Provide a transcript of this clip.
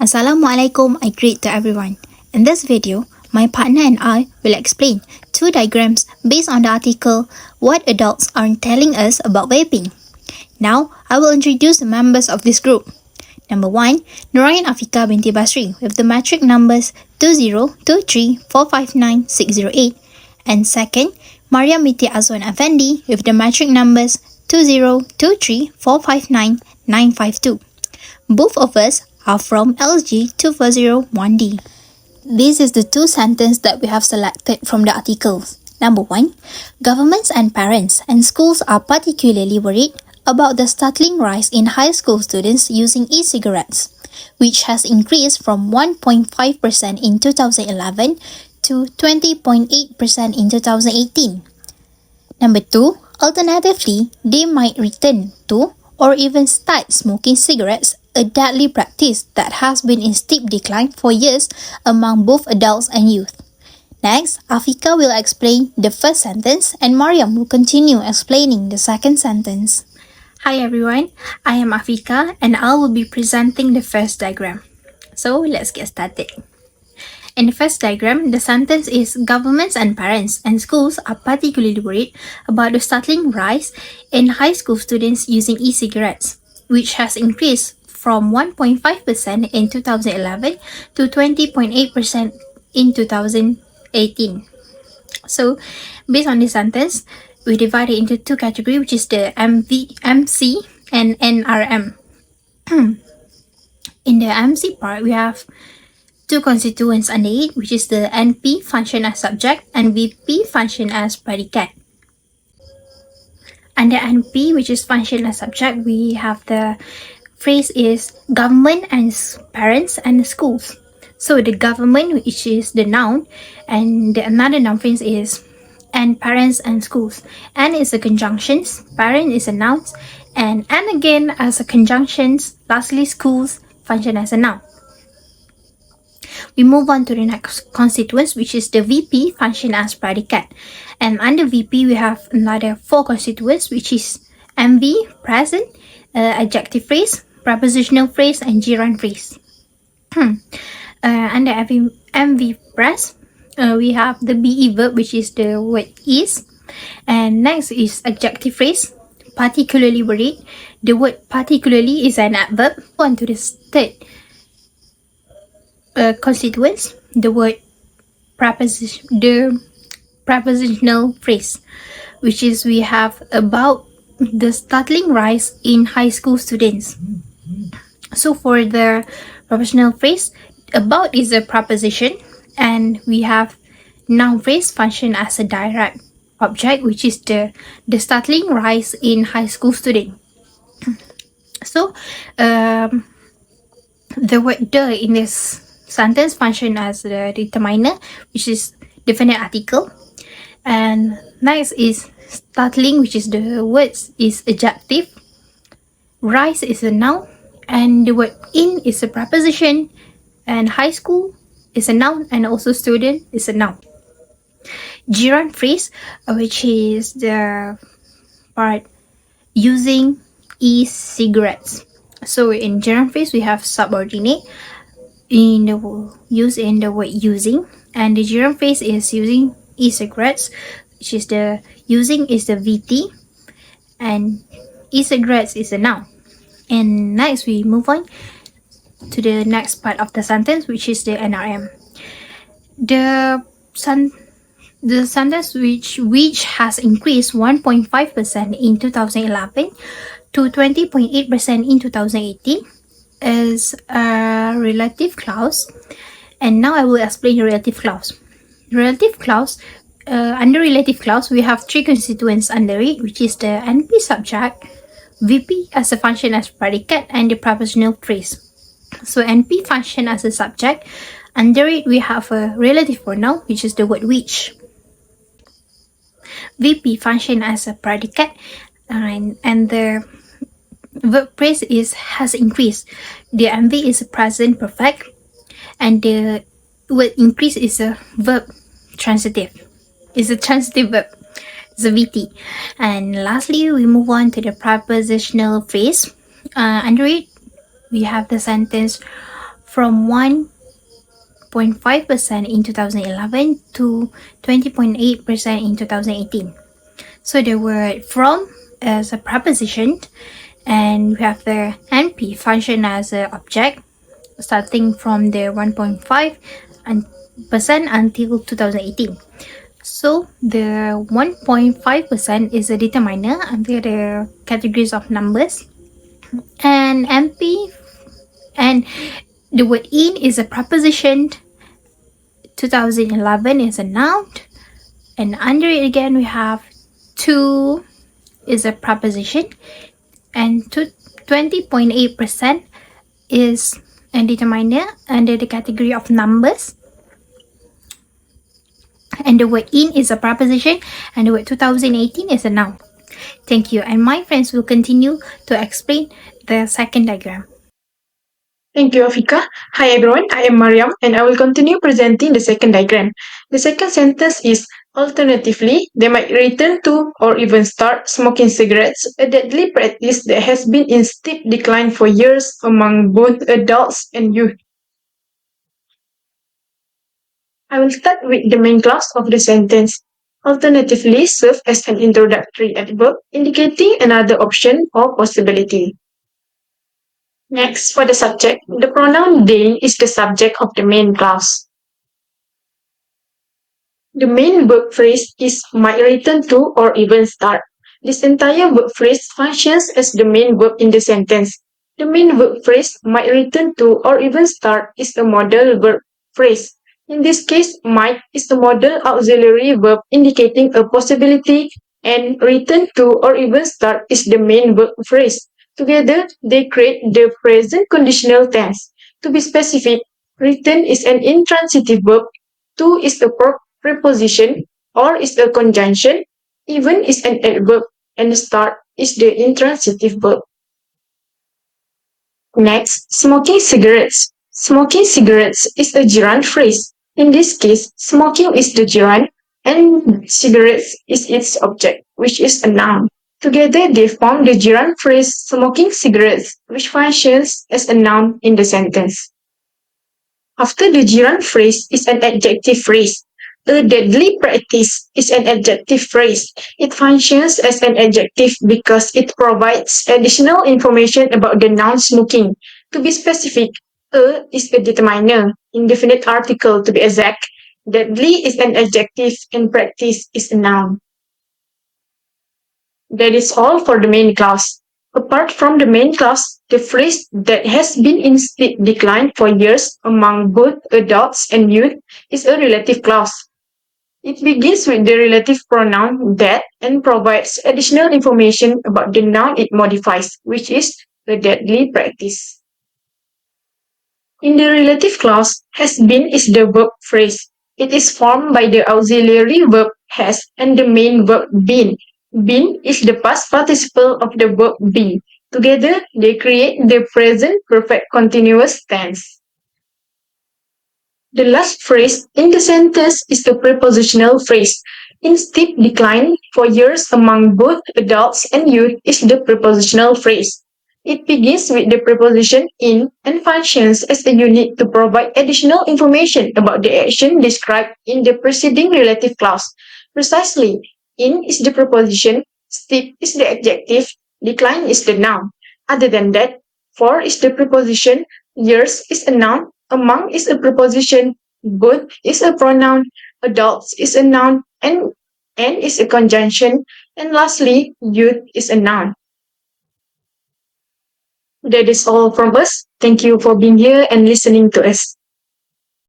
Assalamualaikum, I greet to everyone. In this video, my partner and I will explain two diagrams based on the article What Adults Aren't Telling Us About Vaping. Now, I will introduce the members of this group. Number 1, Nurain Afika binti Basri with the metric numbers 2023459608, and second, Mariam binti Azwan Effendi with the metric numbers 2023459952. Both of us are from LG 2401D. This is the two sentences that we have selected from the articles. Number 1, governments and parents and schools are particularly worried about the startling rise in high school students using e-cigarettes, which has increased from 1.5% in 2011 to 20.8% in 2018. Number 2, alternatively, they might return to or even start smoking cigarettes, a deadly practice that has been in steep decline for years among both adults and youth. Next, Afika will explain the first sentence and Mariam will continue explaining the second sentence. Hi everyone, I am Afika and I will be presenting the first diagram. So let's get started. In the first diagram, the sentence is governments and parents and schools are particularly worried about the startling rise in high school students using e-cigarettes, which has increased from 1.5% in 2011 to 20.8% in 2018. So, based on this sentence, we divide it into two categories, which is the MC and NRM. In the MC part, we have two constituents under it, which is the NP function as subject and VP function as predicate. Under NP, which is function as subject, we have the phrase is government and parents and schools. So the government, which is the noun, and the another noun phrase is and parents and schools. And is a conjunction, parent is a noun, and again as a conjunction, lastly schools function as a noun. We move on to the next constituents, which is the VP function as predicate. And under VP, we have another four constituents, which is MV, present, adjective phrase, prepositional phrase, and gerund phrase. Under MV press, we have the BE verb, which is the word is. And next is adjective phrase, particularly worried. The word particularly is an adverb. On to the third constituents, the word prepositional phrase, which is we have about the startling rise in high school students. So for the prepositional phrase, about is a preposition, and we have noun phrase function as a direct object, which is the startling rise in high school student. So the word the in this sentence function as the determiner, which is definite article. And next is startling, which is the words is adjective. Rise is a noun, and the word in is a preposition, and high school is a noun, and also student is a noun. Gerund phrase, which is the part using e-cigarettes. So in gerund phrase, we have subordinate in the use in the word using, and the gerund phrase is using e-cigarettes, which is the using is the VT, and e-cigarettes is a noun. And next we move on to the next part of the sentence, which is the NRM. The sentence which has increased 1.5% in 2011 to 20.8% in 2018 is a relative clause. And now I will explain the relative clause. Relative clause, under relative clause, we have three constituents under it, which is the NP subject, VP as a function as predicate, and the prepositional phrase. So NP function as a subject. Under it, we have a relative pronoun, which is the word which. VP function as a predicate, and the verb phrase is has increased. The MV is a present perfect, and the word increase is a verb transitive. It's a transitive verb. It's a VT. And lastly, we move on to the prepositional phrase. Under it, we have the sentence from 1.5% in 2011 to 20.8% in 2018. So the word from as a preposition, and we have the NP function as an object, starting from the 1.5% until 2018. So the 1.5% is a determiner under the categories of numbers, and NP and the word in is a preposition, 2011 is a noun, and under it again we have to is a preposition, and 20.8% is a determiner under the category of numbers, and the word in is a preposition, and the word 2018 is a noun. Thank you, and my friends will continue to explain the second diagram. Thank you, Afika. Hi everyone, I am Mariam and I will continue presenting the second diagram. The second sentence is, alternatively, they might return to or even start smoking cigarettes, a deadly practice that has been in steep decline for years among both adults and youth. I will start with the main clause of the sentence. Alternatively serve as an introductory adverb indicating another option or possibility. Next, for the subject, the pronoun they is the subject of the main clause. The main verb phrase is might return to or even start. This entire verb phrase functions as the main verb in the sentence. The main verb phrase might return to or even start is the modal verb phrase. In this case, might is the modal auxiliary verb indicating a possibility, and return to or even start is the main verb phrase. Together, they create the present conditional tense. To be specific, return is an intransitive verb, to is the preposition, or is a conjunction, even is an adverb, and start is the intransitive verb. Next, smoking cigarettes. Smoking cigarettes is a gerund phrase. In this case, smoking is the gerund and cigarettes is its object, which is a noun. Together, they form the gerund phrase smoking cigarettes, which functions as a noun in the sentence. After the gerund phrase is an adjective phrase. A deadly practice is an adjective phrase. It functions as an adjective because it provides additional information about the noun smoking. To be specific, a is a determiner, indefinite article to be exact. Deadly is an adjective and practice is a noun. That is all for the main clause. Apart from the main clause, the phrase that has been in steep decline for years among both adults and youth is a relative clause. It begins with the relative pronoun that and provides additional information about the noun it modifies, which is a deadly practice. In the relative clause, has been is the verb phrase. It is formed by the auxiliary verb has and the main verb been. Been is the past participle of the verb be. Together, they create the present perfect continuous tense. The last phrase in the sentence is the prepositional phrase. In steep decline for years among both adults and youth is the prepositional phrase. It begins with the preposition in and functions as a unit to provide additional information about the action described in the preceding relative clause. Precisely, in is the preposition, steep is the adjective, decline is the noun. Other than that, for is the preposition, years is a noun, among is a preposition, both is a pronoun, adults is a noun, and is a conjunction, and lastly, youth is a noun. That is all from us. Thank you for being here and listening to us.